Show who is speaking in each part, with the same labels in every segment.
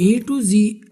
Speaker 1: A to Z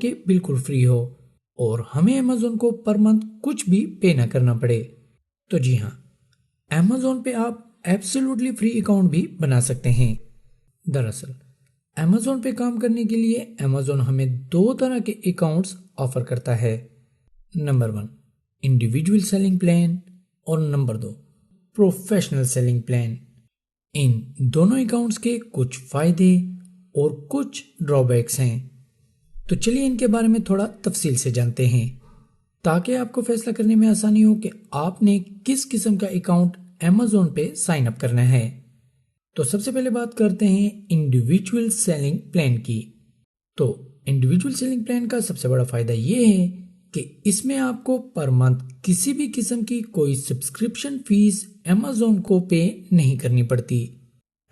Speaker 1: کہ بالکل free ہو اور ہمیں Amazon کو پر منتھ کچھ بھی پے نہ کرنا پڑے۔ تو جی ہاں، Amazon پہ آپ ایبسولوٹلی فری اکاؤنٹ بھی بنا سکتے ہیں۔ دراصل Amazon پہ کام کرنے کے لیے Amazon ہمیں 2 طرح کے اکاؤنٹس آفر کرتا ہے۔ نمبر 1 انڈیویجول سیلنگ پلان اور نمبر 2 پروفیشنل سیلنگ پلان۔ ان دونوں اکاؤنٹس کے کچھ فائدے اور کچھ ڈرا بیکس ہیں، تو چلیے ان کے بارے میں تھوڑا تفصیل سے جانتے ہیں تاکہ آپ کو فیصلہ کرنے میں آسانی ہو کہ آپ نے کس قسم کا اکاؤنٹ Amazon پہ سائن اپ کرنا ہے۔ تو سب سے پہلے بات کرتے ہیں انڈیویجول سیلنگ پلان کی۔ تو انڈیویجول سیلنگ پلان کا سب سے بڑا فائدہ یہ ہے کہ اس میں آپ کو پر منتھ کسی بھی قسم کی کوئی سبسکرپشن فیس Amazon کو پے نہیں کرنی پڑتی۔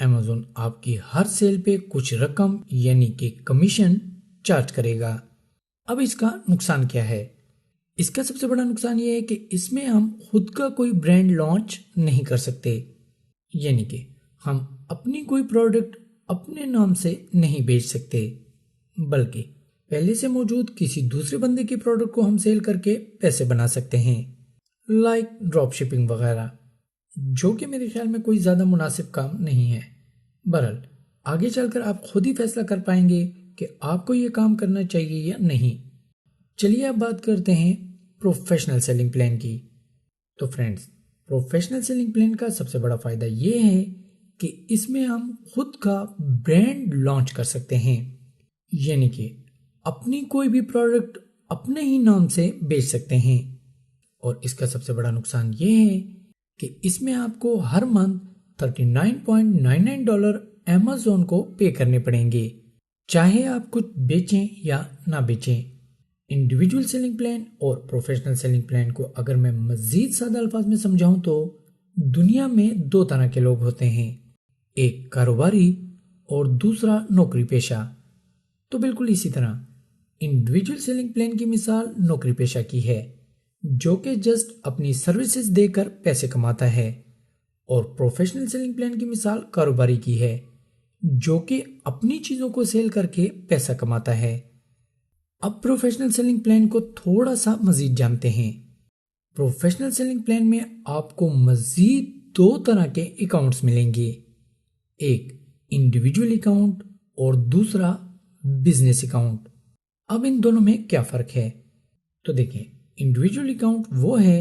Speaker 1: Amazon آپ کی ہر سیل پہ کچھ رقم یعنی کہ کمیشن چارج کرے گا۔ اب اس کا نقصان کیا ہے؟ اس کا سب سے بڑا نقصان یہ ہے کہ اس میں ہم خود کا کوئی برانڈ لانچ نہیں کر سکتے، یعنی کہ ہم اپنی کوئی پروڈکٹ اپنے نام سے نہیں بیچ سکتے، بلکہ پہلے سے موجود کسی دوسرے بندے کی پروڈکٹ کو ہم سیل کر کے پیسے بنا سکتے ہیں، لائک ڈراپ شپنگ وغیرہ، جو کہ میرے خیال میں کوئی زیادہ مناسب کام نہیں ہے۔ بہرحال آگے چل کر آپ خود ہی فیصلہ کر پائیں گے کہ آپ کو یہ کام کرنا چاہیے یا نہیں۔ چلیے اب بات کرتے ہیں پروفیشنل سیلنگ پلان کی۔ تو فرینڈز، پروفیشنل سیلنگ پلان کا سب سے بڑا فائدہ یہ ہے کہ اس میں ہم خود کا برانڈ لانچ کر سکتے ہیں، یعنی کہ اپنی کوئی بھی پروڈکٹ اپنے ہی نام سے بیچ سکتے ہیں۔ اور اس کا سب سے بڑا نقصان یہ ہے کہ اس میں آپ کو ہر منتھ $39.99 Amazon کو پے کرنے پڑیں گے، چاہے آپ کچھ بیچیں یا نہ بیچیں۔ انڈیویجول سیلنگ پلان اور پروفیشنل سیلنگ پلان کو اگر میں مزید سادہ الفاظ میں سمجھاؤں تو دنیا میں 2 طرح کے لوگ ہوتے ہیں، ایک کاروباری اور دوسرا نوکری پیشہ۔ تو بالکل اسی طرح انڈیویجول سیلنگ پلان کی مثال نوکری پیشہ کی ہے، جو کہ جسٹ اپنی سروسز دے کر پیسے کماتا ہے، اور پروفیشنل سیلنگ پلان کی مثال کاروباری کی ہے، جو کہ اپنی چیزوں کو سیل کر کے پیسہ کماتا ہے۔ اب پروفیشنل سیلنگ پلان کو تھوڑا سا مزید جانتے ہیں۔ پروفیشنل سیلنگ پلان میں آپ کو مزید 2 طرح کے اکاؤنٹس ملیں گے، ایک انڈیویجول اکاؤنٹ اور دوسرا بزنس اکاؤنٹ۔ اب ان دونوں میں کیا فرق ہے؟ تو دیکھیں، انڈیویجول اکاؤنٹ وہ ہے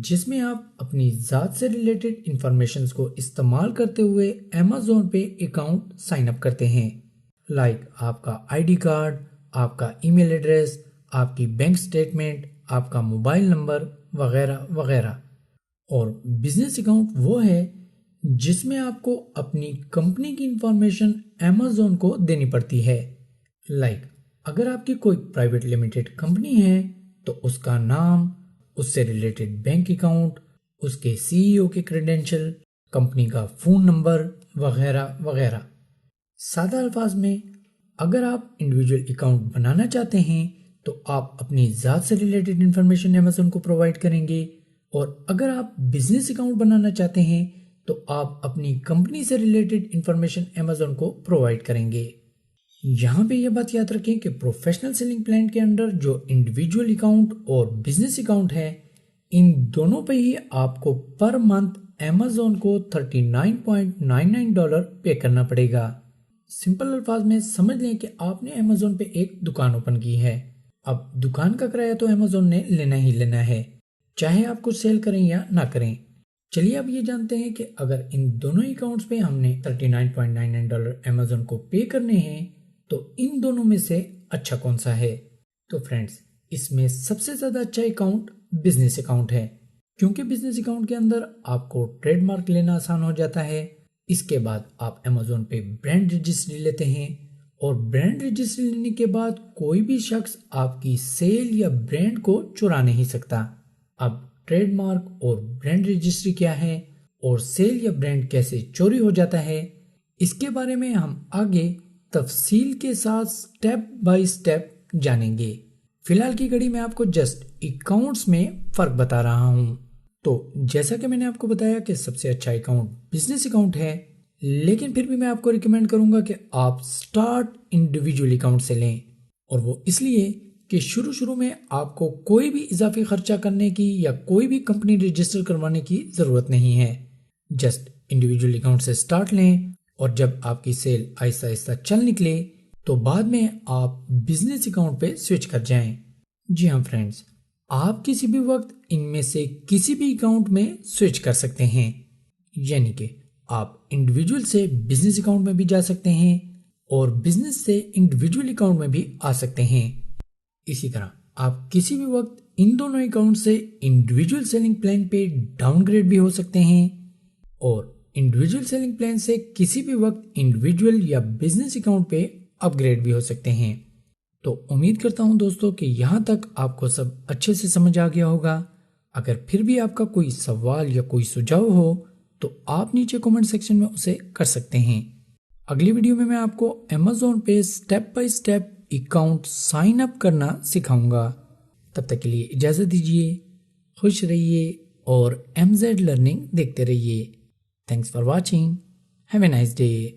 Speaker 1: جس میں آپ اپنی ذات سے ریلیٹڈ انفارمیشنز کو استعمال کرتے ہوئے Amazon پہ اکاؤنٹ سائن اپ کرتے ہیں، لائک آپ کا ID کارڈ، آپ کا ای میل ایڈریس، آپ کی بینک سٹیٹمنٹ، آپ کا موبائل نمبر وغیرہ وغیرہ۔ اور بزنس اکاؤنٹ وہ ہے جس میں آپ کو اپنی کمپنی کی انفارمیشن Amazon کو دینی پڑتی ہے، لائک اگر آپ کی کوئی پرائیویٹ لمیٹڈ کمپنی ہے تو اس کا نام، اس سے ریلیٹڈ بینک اکاؤنٹ، اس کے CEO کے کریڈینشل، کمپنی کا فون نمبر وغیرہ وغیرہ۔ سادہ الفاظ میں اگر آپ انڈیویجول اکاؤنٹ بنانا چاہتے ہیں تو آپ اپنی ذات سے ریلیٹڈ انفارمیشن Amazon کو پرووائڈ کریں گے، اور اگر آپ بزنس اکاؤنٹ بنانا چاہتے ہیں تو آپ اپنی کمپنی سے ریلیٹڈ انفارمیشن Amazon کو پرووائڈ کریں گے۔ یہاں پہ یہ بات یاد رکھیں کہ پروفیشنل سیلنگ پلان کے انڈر جو انڈیویجول اکاؤنٹ اور بزنس اکاؤنٹ ہے، ان دونوں پہ ہی آپ کو پر منتھ Amazon کو $39.99 پے کرنا پڑے گا۔ سمپل الفاظ میں سمجھ لیں کہ آپ نے Amazon پہ ایک دکان اوپن کی ہے، اب دکان کا کرایہ تو Amazon نے لینا ہی لینا ہے، چاہے آپ کچھ سیل کریں یا نہ کریں۔ چلیے اب یہ جانتے ہیں کہ اگر ان دونوں اکاؤنٹس پہ ہم نے $39.99 Amazon کو پے کرنے ہیں تو ان دونوں میں سے اچھا کون سا ہے؟ تو فرینڈز، اس میں سب سے زیادہ اچھا اکاؤنٹ بزنس اکاؤنٹ ہے، کیونکہ بزنس اکاؤنٹ کے اندر آپ کو ٹریڈ مارک لینا آسان ہو جاتا ہے۔ اس کے بعد آپ Amazon پہ برانڈ رجسٹری لیتے ہیں، اور برانڈ رجسٹری لینے کے بعد کوئی بھی شخص آپ کی سیل یا برانڈ کو چرا نہیں سکتا۔ اب ٹریڈ مارک اور برانڈ رجسٹری کیا ہے اور سیل یا برانڈ کیسے چوری ہو جاتا ہے، اس کے بارے میں ہم آگے تفصیل کے ساتھ سٹیپ بائی سٹیپ جانیں گے۔ فی الحال کی گھڑی میں آپ کو جسٹ اکاؤنٹس میں فرق بتا رہا ہوں۔ تو جیسا کہ میں نے آپ کو بتایا کہ سب سے اچھا اکاؤنٹ بزنس اکاؤنٹ ہے، لیکن پھر بھی میں آپ کو ریکمینڈ کروں گا کہ آپ سٹارٹ انڈیویجول اکاؤنٹ سے لیں، اور وہ اس لیے کہ شروع میں آپ کو کوئی بھی اضافی خرچہ کرنے کی یا کوئی بھی کمپنی رجسٹر کروانے کی ضرورت نہیں ہے. جسٹ انڈیویجول اکاؤنٹ سے سٹارٹ لیں اور جب آپ کی سیل آہستہ آہستہ چل نکلے تو بعد میں آپ بزنس اکاؤنٹ پہ سوئچ کر جائیں. جی ہاں فرینڈز، آپ کسی بھی وقت ان میں سے کسی بھی اکاؤنٹ میں سوئچ کر سکتے ہیں. یعنی کہ آپ انڈیویجول سے بزنس اکاؤنٹ میں بھی جا سکتے ہیں اور بزنس سے انڈیویجول اکاؤنٹ میں بھی آ سکتے ہیں. اسی طرح آپ کسی بھی وقت ان دونوں اکاؤنٹ سے انڈیویجول سیلنگ پلان پہ ڈاؤن گریڈ بھی ہو سکتے ہیں اور انڈیویجول سیلنگ پلان سے کسی بھی وقت انڈیویجول یا بزنس اکاؤنٹ پہ اپ گریڈ بھی ہو سکتے ہیں. تو امید کرتا ہوں دوستوں کہ یہاں تک آپ کو سب اچھے سے سمجھ آ گیا ہوگا. اگر پھر بھی آپ کا کوئی سوال یا کوئی سجھاؤ ہو تو آپ نیچے کمنٹ سیکشن میں اسے کر سکتے ہیں. اگلی ویڈیو میں آپ کو Amazon پہ step by step account sign up کرنا سکھاؤں گا. تب تک کے لیے اجازت دیجیے. خوش رہیے اور MZ لرننگ دیکھتے رہیے. Thanks for watching. Have a nice day.